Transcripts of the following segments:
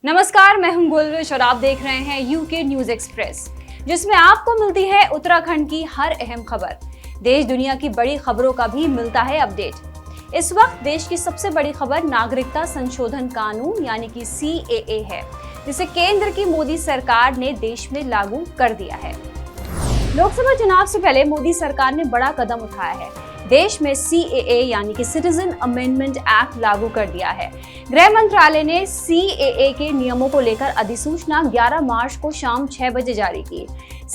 नमस्कार, मैं हूं गुलविश और आप देख रहे हैं यूके न्यूज एक्सप्रेस, जिसमें आपको मिलती है उत्तराखंड की हर अहम खबर। देश दुनिया की बड़ी खबरों का भी मिलता है अपडेट। इस वक्त देश की सबसे बड़ी खबर नागरिकता संशोधन कानून यानी कि CAA है, जिसे केंद्र की मोदी सरकार ने देश में लागू कर दिया है। लोकसभा चुनाव से पहले मोदी सरकार ने बड़ा कदम उठाया है। देश में CAA यानी कि सिटीजन अमेंडमेंट एक्ट लागू कर दिया है। गृह मंत्रालय ने CAA के नियमों को लेकर अधिसूचना 11 मार्च को शाम 6 बजे जारी की।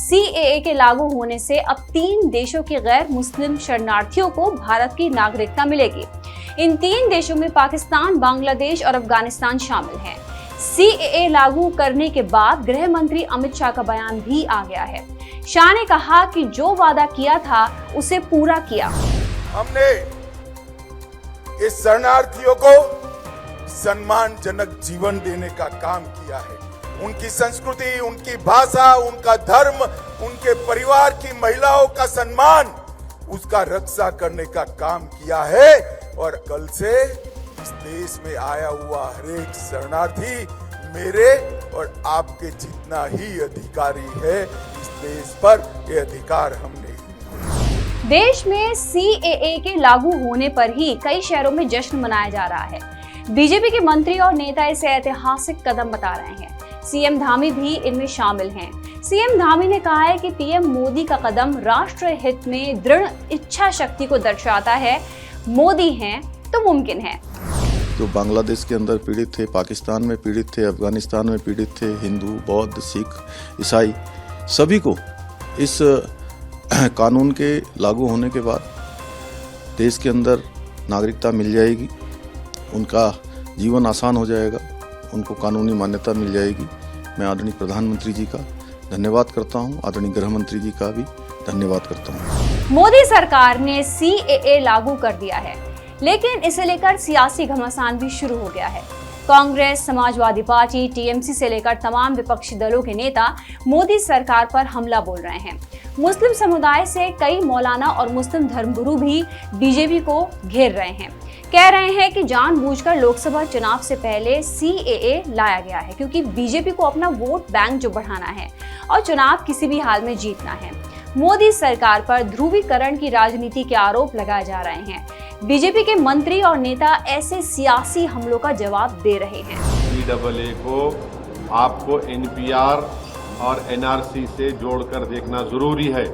CAA के लागू होने से अब 3 देशों के गैर मुस्लिम शरणार्थियों को भारत की नागरिकता मिलेगी। इन 3 देशों में पाकिस्तान, बांग्लादेश और अफगानिस्तान शामिल हैं। CAA लागू करने के बाद गृह मंत्री अमित शाह का बयान भी आ गया है। शाह ने कहा कि जो वादा किया था उसे पूरा किया। हमने इस शरणार्थियों को सम्मानजनक जीवन देने का काम किया है। उनकी संस्कृति, उनकी भाषा, उनका धर्म, उनके परिवार की महिलाओं का सम्मान, उसका रक्षा करने का काम किया है। और कल से इस देश में आया हुआ हर एक शरणार्थी मेरे और आपके जितना ही अधिकारी है। इस देश पर ये अधिकार हमने। देश में CAA के लागू होने पर ही कई शहरों में जश्न मनाया जा रहा है। बीजेपी के मंत्री और नेता इसे ऐतिहासिक कदम बता रहे हैं। CM धामी भी इनमें शामिल हैं। CM धामी ने कहा है कि PM मोदी का कदम राष्ट्र हित में दृढ़ इच्छा शक्ति को दर्शाता है। मोदी हैं तो मुमकिन है। जो बांग्लादेश के अंदर पीड़ित थे, पाकिस्तान में पीड़ित थे, अफगानिस्तान में पीड़ित थे, हिंदू, बौद्ध, सिख, ईसाई, सभी को इस कानून के लागू होने के बाद देश के अंदर नागरिकता मिल जाएगी। उनका जीवन आसान हो जाएगा, उनको कानूनी मान्यता मिल जाएगी। मैं आदरणीय प्रधानमंत्री जी का धन्यवाद करता हूं, आदरणीय गृह मंत्री जी का भी धन्यवाद करता हूं। मोदी सरकार ने CAA लागू कर दिया है, लेकिन इसे लेकर सियासी घमासान भी शुरू हो गया है। कांग्रेस, समाजवादी पार्टी, TMC से लेकर तमाम विपक्षी दलों के नेता मोदी सरकार पर हमला बोल रहे हैं। मुस्लिम समुदाय से कई मौलाना और मुस्लिम धर्मगुरु भी बीजेपी को घेर रहे हैं। कह रहे हैं कि जानबूझकर लोकसभा चुनाव से पहले CAA लाया गया है, क्योंकि बीजेपी को अपना वोट बैंक जो बढ़ाना है और चुनाव किसी भी हाल में जीतना है। मोदी सरकार पर ध्रुवीकरण की राजनीति के आरोप लगाए जा रहे हैं। बीजेपी के मंत्री और नेता ऐसे सियासी हमलों का जवाब दे रहे हैं। CAA को आपको NPR और NRC से जोड़कर देखना जरूरी है।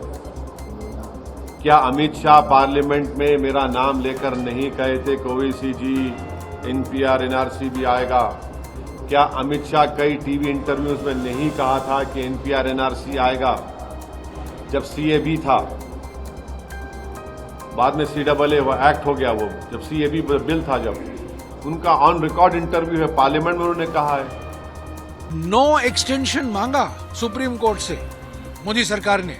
क्या अमित शाह पार्लियामेंट में मेरा नाम लेकर नहीं कहे थे कि ओवैसी जी, NPR, NRC भी आएगा? क्या अमित शाह कई टीवी इंटरव्यूज में नहीं कहा था कि NPR, NRC आएगा? जब CAB था, बाद में CAA वो एक्ट हो गया, वो जब CAB बिल था, जब उनका ऑन रिकॉर्ड इंटरव्यू है पार्लियामेंट में, उन्होंने कहा है। नो एक्सटेंशन मांगा सुप्रीम कोर्ट से मोदी सरकार ने,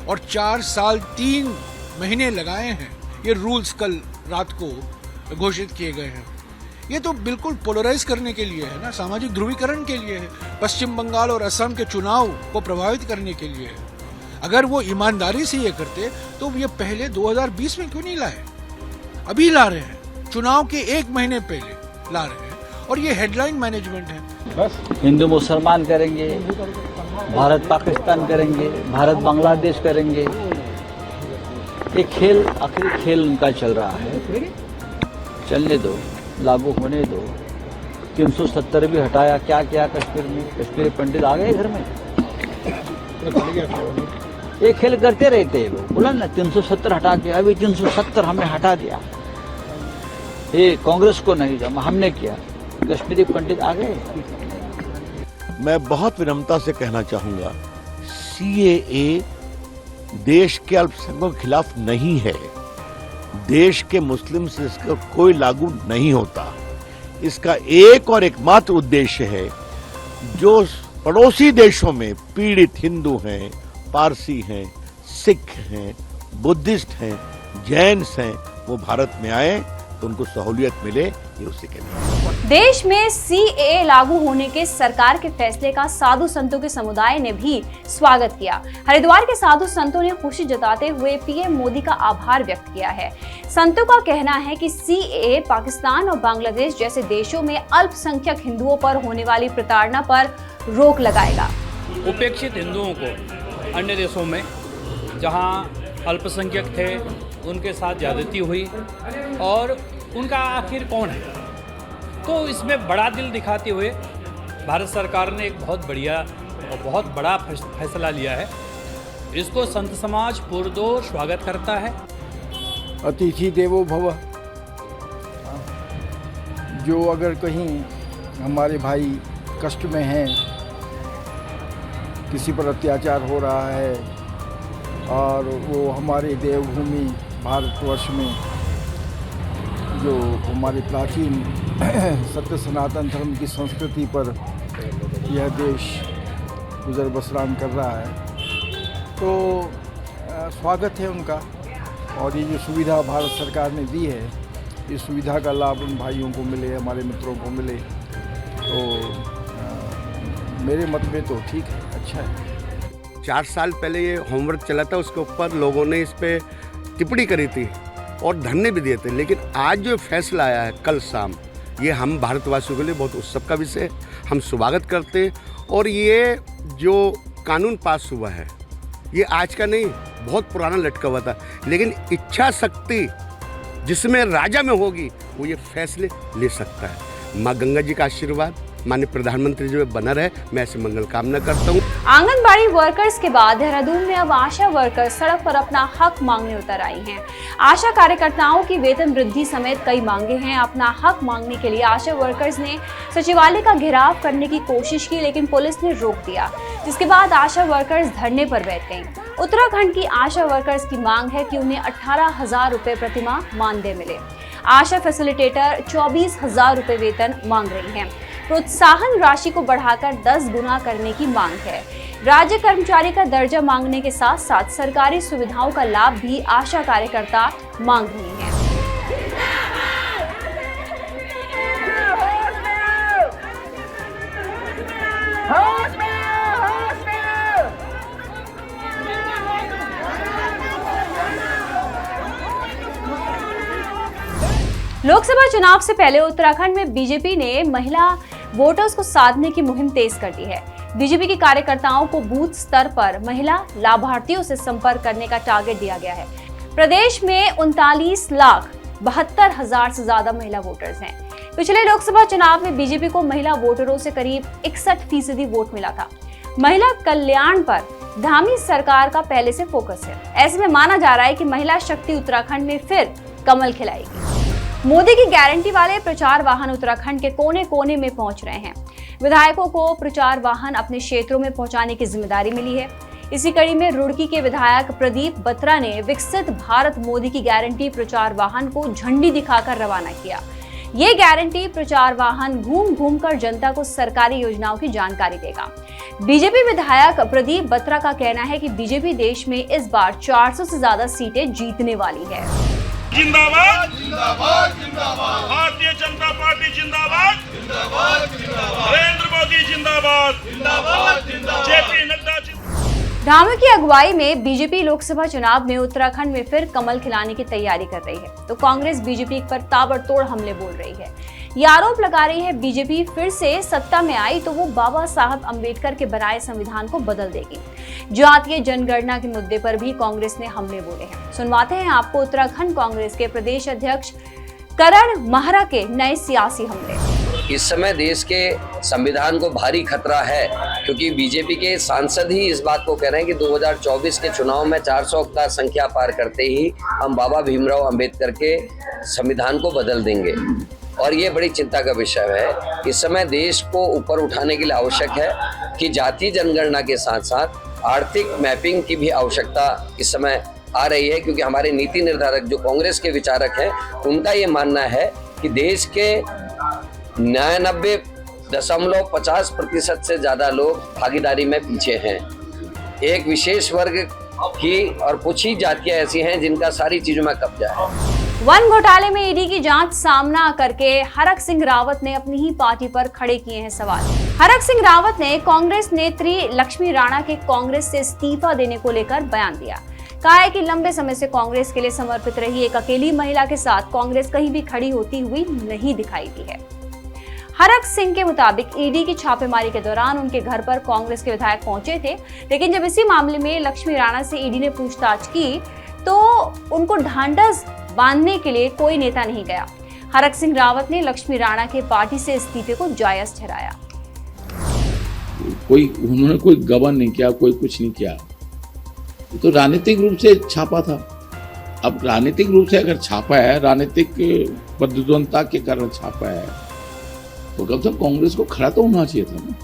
और 4 साल 3 महीने लगाए हैं। ये रूल्स कल रात को घोषित किए गए हैं। ये तो बिल्कुल पोलराइज करने के लिए है ना, सामाजिक ध्रुवीकरण के लिए है, पश्चिम बंगाल और असम के चुनाव को प्रभावित करने के लिए है। अगर वो ईमानदारी से ये करते तो ये पहले 2020 में क्यों नहीं लाए? अभी ला रहे हैं, चुनाव के 1 महीने पहले ला रहे हैं, और ये हेडलाइन मैनेजमेंट है। बस हिंदू मुसलमान करेंगे, भारत पाकिस्तान करेंगे, भारत बांग्लादेश करेंगे। एक खेल, आखिरी खेल उनका चल रहा है। चलने दो, लागू होने दो। 370 भी हटाया, क्या किया कश्मीर में? कश्मीरी पंडित आ गए घर में। ये खेल करते रहते हैं लोग। बोला ना 370 हटा के, अभी 370 हमने हटा दिया। ये कांग्रेस को नहीं जमा, हमने किया। कश्मीरी पंडित आ गए। मैं बहुत विनम्रता से कहना चाहूंगा, CAA देश के अल्पसंख्यकों के खिलाफ नहीं है। देश के मुस्लिम से इसका कोई लागू नहीं होता। इसका एक और एकमात्र उद्देश्य है, जो पड़ोसी देशों में पीड़ित हिंदू हैं, पारसी हैं, सिख हैं, बुद्धिस्ट हैं, जैन्स हैं, वो भारत में आए, तो उनको सहूलियत मिले, ये उसी के लिए। देश में CAA लागू होने के सरकार के फैसले का साधु संतों के समुदाय ने भी स्वागत किया। हरिद्वार के साधु संतों ने खुशी जताते हुए PM मोदी का आभार व्यक्त किया है। संतों का कहना है कि CAA पाकिस्तान और बांग्लादेश जैसे देशों में अल्पसंख्यक हिंदुओं पर होने वाली प्रताड़ना पर रोक लगाएगा। उपेक्षित हिंदुओं को अन्य देशों में जहां अल्पसंख्यक थे उनके साथ ज्यादती हुई और उनका आखिर कौन है, तो इसमें बड़ा दिल दिखाते हुए भारत सरकार ने एक बहुत बढ़िया और बहुत बड़ा फैसला लिया है। इसको संत समाज पुरजोर स्वागत करता है। अतिथि देवो भव। जो अगर कहीं हमारे भाई कष्ट में हैं, किसी पर अत्याचार हो रहा है और वो हमारे देवभूमि भारतवर्ष में जो हमारे प्राचीन सत्य सनातन धर्म की संस्कृति पर यह देश गुजर बसरान कर रहा है, तो स्वागत है उनका। और ये जो सुविधा भारत सरकार ने दी है, इस सुविधा का लाभ उन भाइयों को मिले, हमारे मित्रों को मिले, तो मेरे मत में तो ठीक है, अच्छा है। 4 साल पहले ये होमवर्क चला था, उसके ऊपर लोगों ने इस पे टिप्पणी करी थी और धरने भी दिए थे, लेकिन आज जो फैसला आया है कल शाम, ये हम भारतवासियों के लिए बहुत उत्सव का विषय है। हम स्वागत करते हैं। और ये जो कानून पास हुआ है, ये आज का नहीं, बहुत पुराना लटका हुआ था, लेकिन इच्छा शक्ति जिसमें राजा में होगी वो ये फैसले ले सकता है। माँ गंगा जी का आशीर्वाद माननीय प्रधानमंत्री जी में बना रहे, मैं ऐसे मंगल कामना करता हूँ। आंगनबाड़ी वर्कर्स के बाद देहरादून में अब आशा वर्कर्स सड़क पर अपना हक मांगने उतर आई हैं। आशा कार्यकर्ताओं की वेतन वृद्धि समेत कई मांगे हैं। अपना हक मांगने के लिए आशा वर्कर्स ने सचिवालय का घेराव करने की कोशिश की, लेकिन पुलिस ने रोक दिया, जिसके बाद आशा वर्कर्स धरने पर बैठ गईं। उत्तराखंड की आशा वर्कर्स की मांग है कि उन्हें 18,000 रुपए प्रतिमाह मानदेय मिले। आशा फैसिलिटेटर 24,000 रुपए वेतन मांग रही हैं। प्रोत्साहन राशि को बढ़ाकर 10 गुना करने की मांग है। राज्य कर्मचारी का दर्जा मांगने के साथ साथ सरकारी सुविधाओं का लाभ भी आशा कार्यकर्ता मांग रही हैं। लोकसभा चुनाव से पहले उत्तराखंड में बीजेपी ने महिला वोटर्स को साधने की मुहिम तेज कर दी है। बीजेपी के कार्यकर्ताओं को बूथ स्तर पर महिला लाभार्थियों से संपर्क करने का टारगेट दिया गया है। प्रदेश में 39,72,000 से ज्यादा महिला वोटर्स हैं। पिछले लोकसभा चुनाव में बीजेपी को महिला वोटरों से करीब 61% वोट मिला था। महिला कल्याण पर धामी सरकार का पहले से फोकस है। ऐसे में माना जा रहा है कि महिला शक्ति उत्तराखंड में फिर कमल खिलाएगी। मोदी की गारंटी वाले प्रचार वाहन उत्तराखंड के कोने कोने में पहुंच रहे हैं। विधायकों को प्रचार वाहन अपने क्षेत्रों में पहुंचाने की जिम्मेदारी मिली है। इसी कड़ी में रुड़की के विधायक प्रदीप बत्रा ने विकसित भारत मोदी की गारंटी प्रचार वाहन को झंडी दिखाकर रवाना किया। ये गारंटी प्रचार वाहन घूम घूम कर जनता को सरकारी योजनाओं की जानकारी देगा। बीजेपी विधायक प्रदीप बत्रा का कहना है कि बीजेपी देश में इस बार 400 से ज्यादा सीटें जीतने वाली है। जिंदाबाद जिंदाबाद जिंदाबाद, भारतीय जनता पार्टी जिंदाबाद जिंदाबाद जिंदाबाद, नरेंद्र मोदी जिंदाबाद जिंदाबाद जिंदाबाद, जेपी नड्डा जिंदाबाद। धामी की अगुवाई में बीजेपी लोकसभा चुनाव में उत्तराखंड में फिर कमल खिलाने की तैयारी कर रही है, तो कांग्रेस बीजेपी पर ताबड़तोड़ हमले बोल रही है। ये आरोप लगा रही है बीजेपी फिर से सत्ता में आई तो वो बाबा साहब अंबेडकर के बनाए संविधान को बदल देगी। जातीय जनगणना के मुद्दे पर भी कांग्रेस ने हमले बोले हैं। सुनवाते हैं आपको उत्तराखंड कांग्रेस के प्रदेश अध्यक्ष करण महरा के नए सियासी हमले। इस समय देश के संविधान को भारी खतरा है, क्योंकि बीजेपी के सांसद ही इस बात को कह रहे हैं कि 2024 के चुनाव में 400 का संख्या पार करते ही हम बाबा भीमराव अंबेडकर के संविधान को बदल देंगे। और ये बड़ी चिंता का विषय है। इस समय देश को ऊपर उठाने के लिए आवश्यक है कि जातीय जनगणना के साथ साथ आर्थिक मैपिंग की भी आवश्यकता इस समय आ रही है, क्योंकि हमारे नीति निर्धारक जो कांग्रेस के विचारक हैं, उनका ये मानना है कि देश के 99.50% से ज्यादा लोग भागीदारी में पीछे हैं। एक विशेष वर्ग की और कुछ ही जातियां ऐसी हैं जिनका सारी चीजों में कब्जा है। वन घोटाले में ईडी की जांच सामना करके हरक सिंह रावत ने अपनी ही पार्टी पर खड़े किए हैं सवाल। हरक सिंह रावत ने कांग्रेस नेत्री लक्ष्मी राणा के कांग्रेस से इस्तीफा देने को लेकर बयान दिया। कहा है कि लंबे समय से कांग्रेस के लिए समर्पित रही एक अकेली महिला के साथ कांग्रेस कहीं भी खड़ी होती हुई नहीं दिखाई दी है। हरक सिंह के मुताबिक ईडी की छापेमारी के दौरान उनके घर पर कांग्रेस के विधायक पहुंचे थे, लेकिन जब इसी मामले में लक्ष्मी राणा से ईडी ने पूछताछ की तो उनको ढांढस बांधने के लिए कोई नेता नहीं गया। हरक सिंह रावत ने लक्ष्मी राणा के पार्टी से इस्तीफे को जायज ठहराया। उन्होंने कोई गबन नहीं किया, कोई कुछ नहीं किया, तो राजनीतिक रूप से छापा था। अब राजनीतिक रूप से अगर छापा है, राजनीतिक प्रतिद्वंदता के कारण छापा है, तो कम से कम कांग्रेस को खड़ा तो होना चाहिए था ना।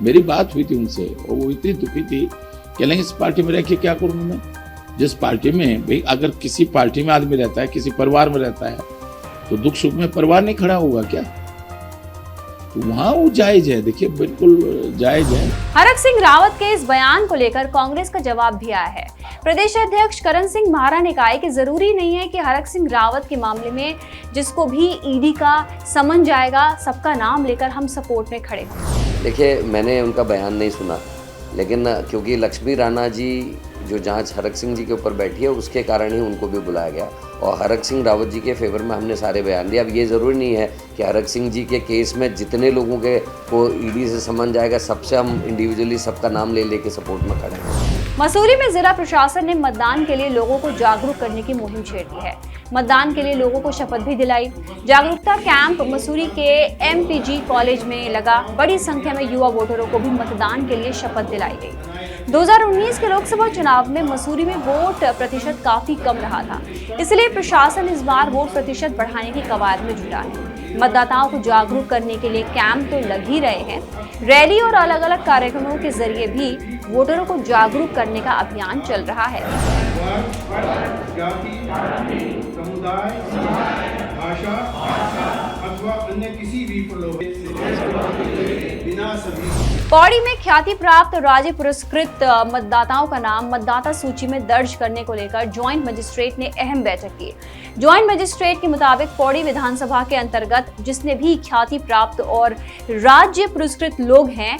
मेरी बात हुई थी उनसे और वो इतनी दुखी थी, कह लेंगे इस पार्टी में रह के क्या करूँगा मैं। जिस पार्टी में भाई अगर किसी पार्टी में आदमी रहता है, किसी परिवार में रहता है, तो दुख सुख में परिवार नहीं खड़ा होगा क्या? तो वहाँ वो जायज है, देखिए बिल्कुल जायज है। हरक सिंह रावत के इस बयान को लेकर कांग्रेस का जवाब भी आया है। प्रदेश अध्यक्ष करण सिंह महारा ने कहा है कि जरूरी नहीं है कि हरक सिंह रावत के मामले में जिसको भी ईडी का समन जाएगा सबका नाम लेकर हम सपोर्ट में खड़े हों। देखिए, मैंने उनका बयान नहीं सुना, लेकिन क्योंकि लक्ष्मी राणा जी जो जांच हरक सिंह जी के ऊपर बैठी है उसके कारण ही उनको भी बुलाया गया और हरक सिंह रावत जी के फेवर में हमने सारे बयान दिए। अब ये ज़रूरी नहीं है कि हरक सिंह जी के केस में जितने लोगों के को ईडी से समन जाएगा सबसे हम इंडिविजुअली सबका नाम ले लेके सपोर्ट में खड़े हैं। मसूरी में जिला प्रशासन ने मतदान के लिए लोगों को जागरूक करने की मुहिम छेड़ दी है। मतदान के लिए लोगों को शपथ भी दिलाई। जागरूकता कैंप मसूरी के एमपीजी कॉलेज में लगा। बड़ी संख्या में युवा वोटरों को भी मतदान के लिए शपथ दिलाई गई। 2019 के लोकसभा चुनाव में मसूरी में वोट प्रतिशत काफी कम रहा था, इसलिए प्रशासन इस बार वोट प्रतिशत बढ़ाने की कवायद में जुटा है। मतदाताओं को जागरूक करने के लिए कैंप तो लग ही रहे हैं, रैली और अलग अलग कार्यक्रमों के जरिए भी वोटरों को जागरूक करने का अभियान चल रहा है। समुदाय, भाषा अथवा अन्य किसी भी बिना सभी पौड़ी में ख्याति प्राप्त राज्य पुरस्कृत मतदाताओं का नाम मतदाता सूची में दर्ज करने को लेकर ज्वाइंट मजिस्ट्रेट ने अहम बैठक की। ज्वाइंट मजिस्ट्रेट के मुताबिक पौड़ी विधानसभा के अंतर्गत जिसने भी ख्याति प्राप्त और राज्य पुरस्कृत लोग हैं,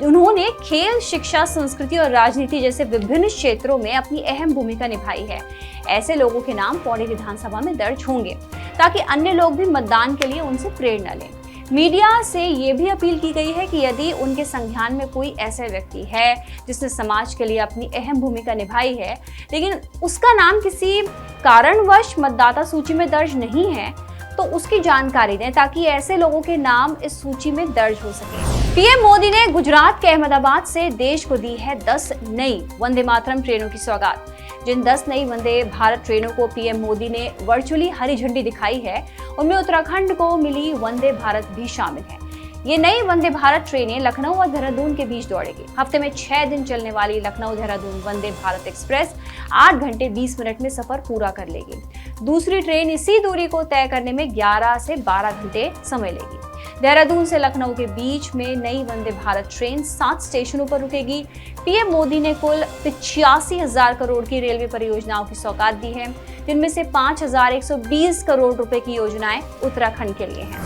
उन्होंने खेल, शिक्षा, संस्कृति और राजनीति जैसे विभिन्न क्षेत्रों में अपनी अहम भूमिका निभाई है। ऐसे लोगों के नाम पौड़ी विधानसभा में दर्ज होंगे ताकि अन्य लोग भी मतदान के लिए उनसे प्रेरणा लें। मीडिया से ये भी अपील की गई है कि यदि उनके संज्ञान में कोई ऐसा व्यक्ति है जिसने समाज के लिए अपनी अहम भूमिका निभाई है, लेकिन उसका नाम किसी कारणवश मतदाता सूची में दर्ज नहीं है, तो उसकी जानकारी दें ताकि ऐसे लोगों के नाम इस सूची में दर्ज हो सके। पीएम मोदी ने गुजरात के अहमदाबाद से देश को दी है 10 नई वंदे मातरम ट्रेनों की सौगात। जिन 10 नई वंदे भारत ट्रेनों को पीएम मोदी ने वर्चुअली हरी झंडी दिखाई है, उनमें उत्तराखंड को मिली वंदे भारत भी शामिल है। ये नई वंदे भारत ट्रेनें लखनऊ और देहरादून के बीच दौड़ेगी। हफ्ते में 6 दिन चलने वाली लखनऊ देहरादून वंदे भारत एक्सप्रेस 8 घंटे 20 मिनट में सफर पूरा कर लेगी। दूसरी ट्रेन इसी दूरी को तय करने में 11 से 12 घंटे समय लेगी। देहरादून से लखनऊ के बीच में नई वंदे भारत ट्रेन 7 स्टेशनों पर रुकेगी। पीएम मोदी ने कुल 85,000 करोड़ की रेलवे परियोजनाओं की सौगात दी है, जिनमें से 5,120 करोड़ रुपए की योजनाएं उत्तराखंड के लिए हैं।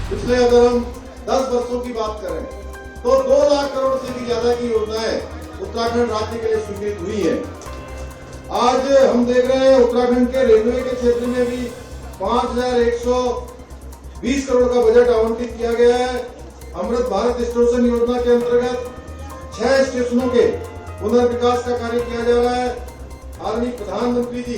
पिछले अगर हम 10 वर्षों की बात करें तो 2 लाख करोड़ से भी ज्यादा की योजनाएं उत्तराखंड राज्य के लिए स्वीकृत हुई है। आज हम देख रहे हैं उत्तराखंड के रेलवे के क्षेत्र में भी 5,120 करोड़ का बजट आवंटित किया गया है। अमृत भारत स्टेशन योजना के अंतर्गत 6 स्टेशनों के पुनर्विकास का कार्य किया जा रहा है। आदरणीय प्रधानमंत्री जी,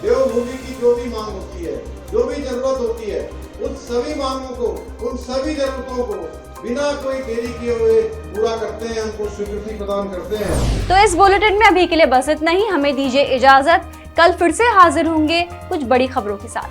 देवभूमि की जो भी मांग होती है, जो भी जरूरत होती है, उन सभी मांगों को, उन सभी जरूरतों को बिना कोई देरी किए हुए पूरा करते हैं, हमको स्वीकृति प्रदान करते हैं। तो इस बुलेटिन में अभी के लिए बस इतना ही। हमें दीजिए इजाजत। कल फिर से हाजिर होंगे कुछ बड़ी खबरों के साथ।